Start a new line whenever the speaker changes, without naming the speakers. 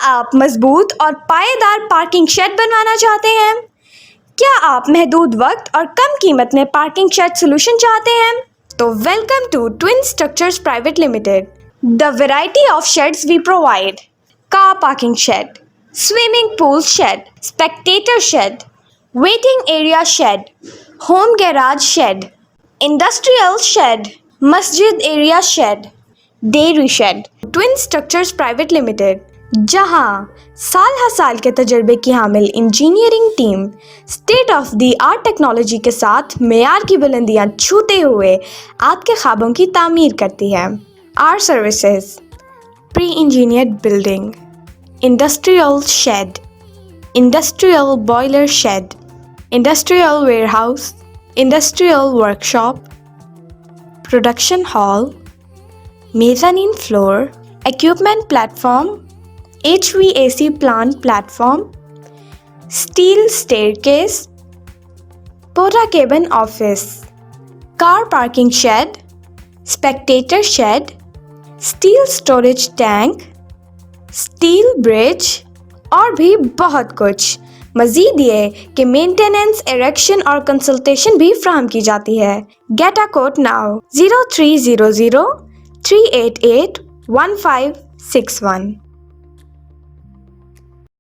आप मजबूत और पायेदार पार्किंग शेड बनवाना चाहते हैं? क्या आप महदूद वक्त और कम कीमत में पार्किंग शेड सोल्यूशन चाहते हैं? तो welcome to twin structures private limited. The variety of sheds we provide: car parking shed, swimming pool shed, spectator shed, waiting area shed, home garage shed, industrial shed, masjid area shed, dairy shed. Twin structures private limited, जहां साल हर साल के तजर्बे की हामिल engineering team state of the art technology के साथ मेयार की बुलंदियां छूते हुए आपके ख्वाबों की तामीर करती है. Our services: pre engineered building, industrial shed, industrial boiler shed, industrial warehouse, industrial workshop, production hall, mezzanine floor, equipment platform, HVAC plant platform, steel staircase, porta cabin office, car parking shed, spectator shed, steel storage tank, steel bridge और भी बहुत कुछ. मजीद ये कि maintenance, erection और consultation भी फ्राहम की जाती है. Get a quote now 0300 388 1561.